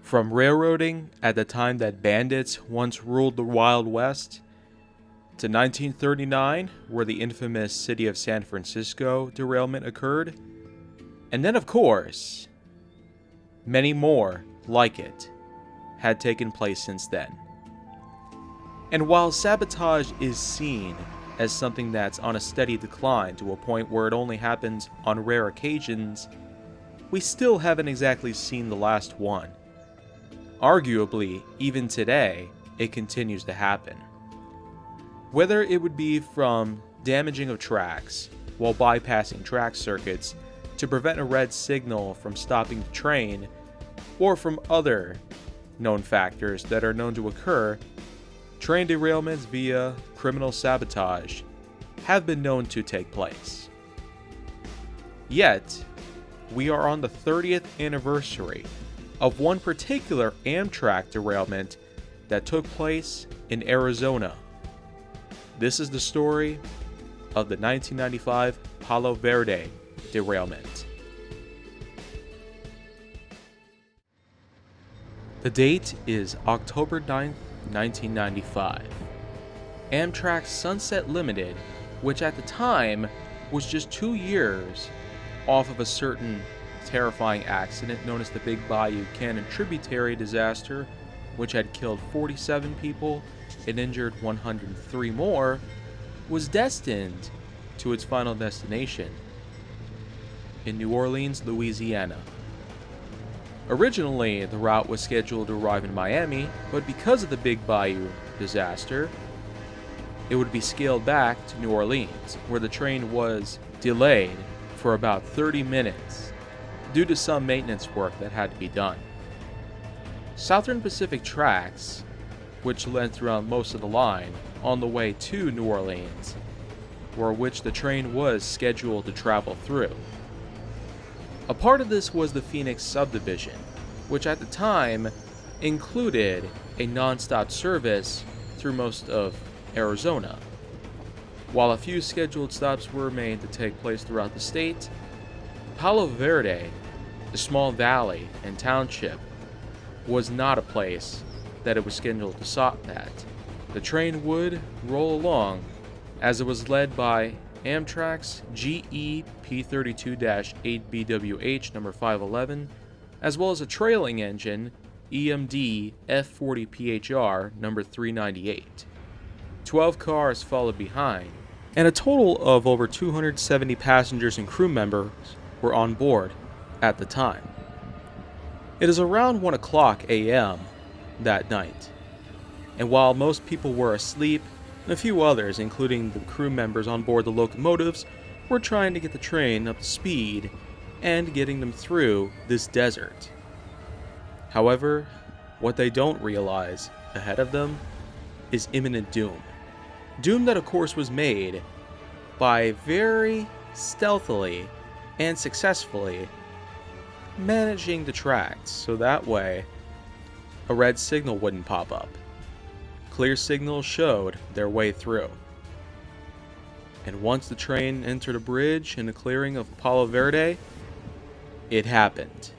From railroading at the time that bandits once ruled the Wild West, to 1939, where the infamous city of San Francisco derailment occurred, and then of course, many more like it had taken place since then. And while sabotage is seen as something that's on a steady decline to a point where it only happens on rare occasions, we still haven't exactly seen the last one. Arguably, even today, it continues to happen. Whether it would be from damaging of tracks while bypassing track circuits to prevent a red signal from stopping the train, or from other known factors that are known to occur, train derailments via criminal sabotage have been known to take place. Yet, we are on the 30th anniversary of one particular Amtrak derailment that took place in Arizona. This is the story of the 1995 Palo Verde derailment. The date is October 9th, 1995. Amtrak's Sunset Limited, which at the time was just 2 years off of a certain terrifying accident known as the Big Bayou Canyon Tributary disaster, which had killed 47 people and injured 103 more, was destined to its final destination in New Orleans, Louisiana. Originally, the route was scheduled to arrive in Miami, but because of the Big Bayou disaster, it would be scaled back to New Orleans, where the train was delayed for about 30 minutes due to some maintenance work that had to be done. Southern Pacific tracks, which led throughout most of the line on the way to New Orleans, were which the train was scheduled to travel through. A part of this was the Phoenix subdivision, which at the time included a non-stop service through most of Arizona. While a few scheduled stops were made to take place throughout the state, Palo Verde, the small valley and township, was not a place that it was scheduled to stop at. The train would roll along as it was led by Amtrak's GE P32-8BWH number 511, as well as a trailing engine EMD F40PHR number 398. 12 cars followed behind, and a total of over 270 passengers and crew members were on board at the time. It is around 1 o'clock a.m. that night, and while most people were asleep, and a few others, including the crew members on board the locomotives, were trying to get the train up to speed and getting them through this desert. However, what they don't realize ahead of them is imminent doom. Doom that of course was made by very stealthily and successfully managing the tracks so that way a red signal wouldn't pop up. Clear signals showed their way through. And once the train entered a bridge in the clearing of Palo Verde, it happened.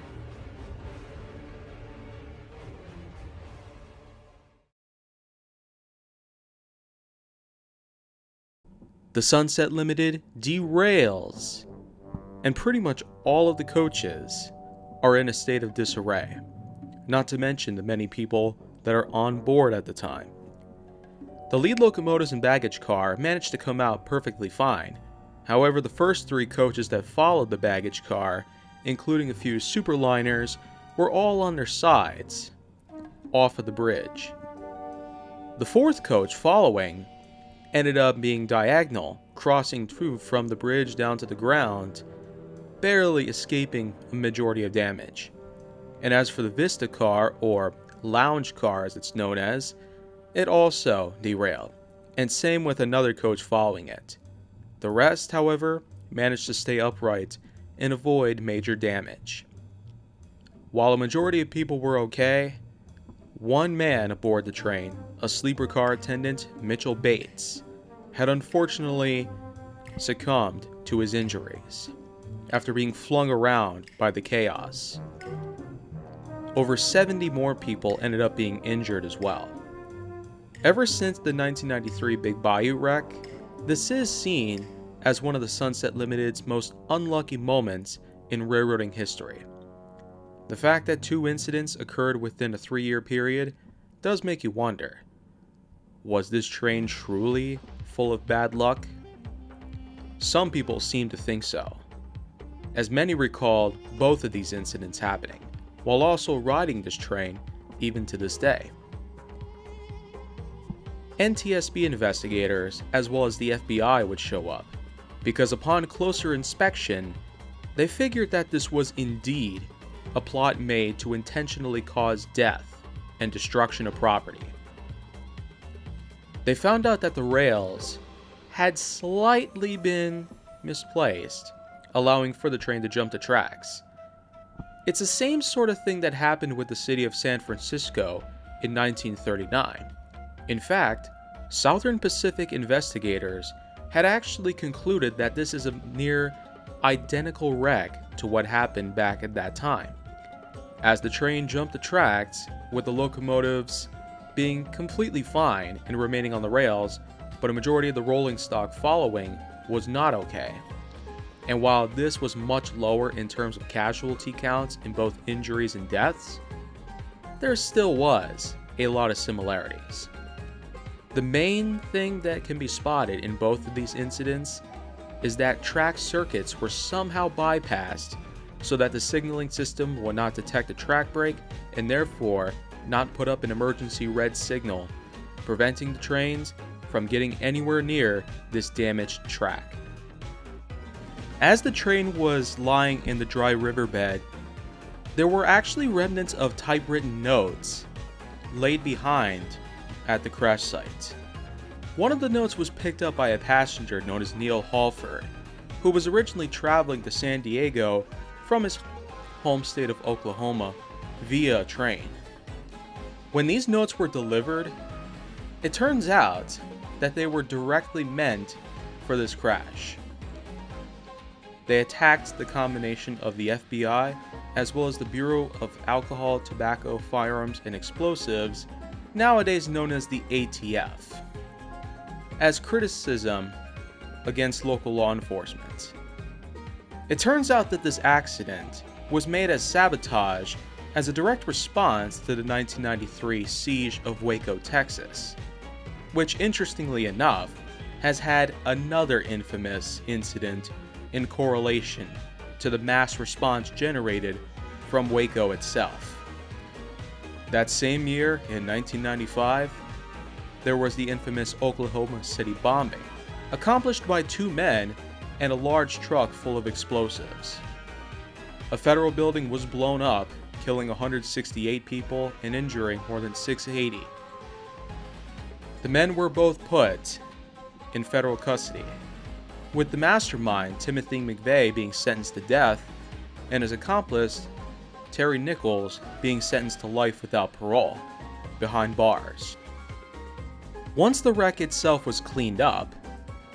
The Sunset Limited derails, and pretty much all of the coaches are in a state of disarray, not to mention the many people that are on board at the time. The lead locomotives and baggage car managed to come out perfectly fine. However, the first 3 coaches that followed the baggage car, including a few superliners, were all on their sides, off of the bridge. The 4th coach following ended up being diagonal, crossing through from the bridge down to the ground, barely escaping a majority of damage. And as for the Vista car, or lounge car as it's known as, it also derailed, and same with another coach following it. The rest, however, managed to stay upright and avoid major damage. While a majority of people were okay, one man aboard the train, a sleeper car attendant, Mitchell Bates, had unfortunately succumbed to his injuries after being flung around by the chaos. over 70 more people ended up being injured as well. Ever since the 1993 Big Bayou wreck, this is seen as one of the Sunset Limited's most unlucky moments in railroading history. The fact that 2 incidents occurred within a 3-year period does make you wonder, was this train truly full of bad luck? Some people seem to think so, as many recalled both of these incidents happening, while also riding this train even to this day. NTSB investigators as well as the FBI would show up, because upon closer inspection, they figured that this was indeed a plot made to intentionally cause death and destruction of property. They found out that the rails had slightly been misplaced, allowing for the train to jump the tracks. It's the same sort of thing that happened with the city of San Francisco in 1939. In fact, Southern Pacific investigators had actually concluded that this is a near identical wreck to what happened back at that time, as the train jumped the tracks with the locomotives being completely fine and remaining on the rails, but a majority of the rolling stock following was not okay. And while this was much lower in terms of casualty counts in both injuries and deaths, there still was a lot of similarities. The main thing that can be spotted in both of these incidents is that track circuits were somehow bypassed so that the signaling system would not detect a track break and therefore not put up an emergency red signal, preventing the trains from getting anywhere near this damaged track. As the train was lying in the dry riverbed, there were actually remnants of typewritten notes laid behind at the crash site. One of the notes was picked up by a passenger known as Neil Halford, who was originally traveling to San Diego from his home state of Oklahoma via a train. When these notes were delivered, it turns out that they were directly meant for this crash. They attacked the combination of the FBI as well as the Bureau of Alcohol, Tobacco, Firearms, and Explosives, nowadays known as the ATF, as criticism against local law enforcement. It turns out that this accident was made as sabotage as a direct response to the 1993 siege of Waco, Texas, which interestingly enough has had another infamous incident in correlation to the mass response generated from Waco itself. That same year, in 1995, there was the infamous Oklahoma City bombing, accomplished by 2 men and a large truck full of explosives. A federal building was blown up, killing 168 people and injuring more than 680. The men were both put in federal custody, with the mastermind, Timothy McVeigh, being sentenced to death, and his accomplice, Terry Nichols, being sentenced to life without parole, behind bars. Once the wreck itself was cleaned up,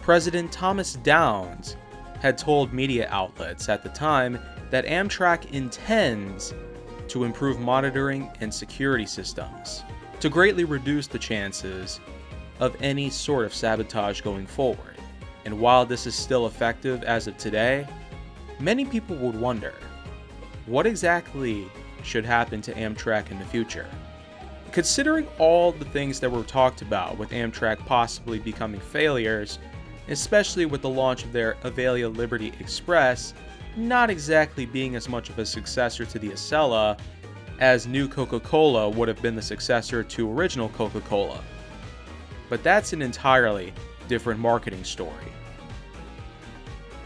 President Thomas Downs had told media outlets at the time that Amtrak intends to improve monitoring and security systems to greatly reduce the chances of any sort of sabotage going forward. And while this is still effective as of today, many people would wonder, what exactly should happen to Amtrak in the future? Considering all the things that were talked about with Amtrak possibly becoming failures, especially with the launch of their Avalia Liberty Express not exactly being as much of a successor to the Acela as New Coca-Cola would have been the successor to original Coca-Cola. But that's an entirely different marketing story.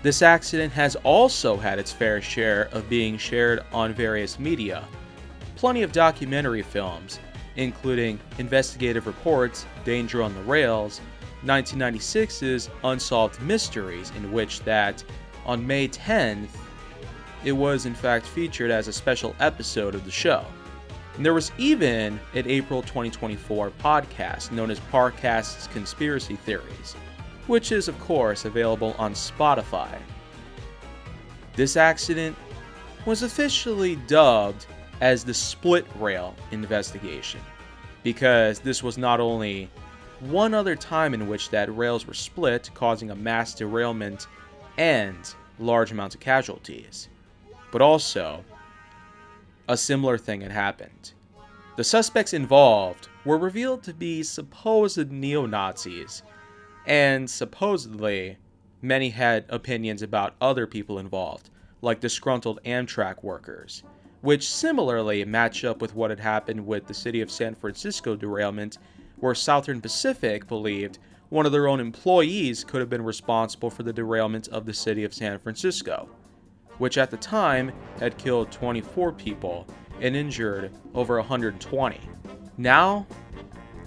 This accident has also had its fair share of being shared on various media. Plenty of documentary films, including investigative reports, Danger on the Rails, 1996's Unsolved Mysteries, in which that on May 10th, it was in fact featured as a special episode of the show. And there was even an April 2024 podcast known as Parcast's Conspiracy Theories, which is of course available on Spotify. This accident was officially dubbed as the split rail investigation, because this was not only one other time in which that rails were split, causing a mass derailment and large amounts of casualties, but also a similar thing had happened. The suspects involved were revealed to be supposed neo-Nazis, and supposedly many had opinions about other people involved, like disgruntled Amtrak workers, which similarly match up with what had happened with the city of San Francisco derailment, where Southern Pacific believed one of their own employees could have been responsible for the derailment of the city of San Francisco, which at the time had killed 24 people and injured over 120. Now,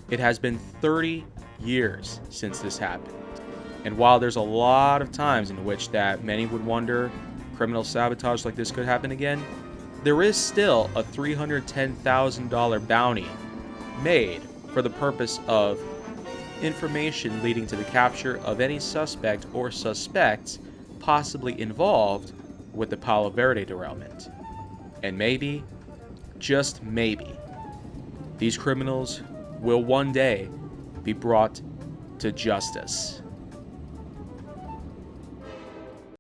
it has been 30 years since this happened. And while there's a lot of times in which that many would wonder criminal sabotage like this could happen again, there is still a $310,000 bounty made for the purpose of information leading to the capture of any suspect or suspects possibly involved with the Palo Verde derailment. And maybe, just maybe, these criminals will one day be brought to justice.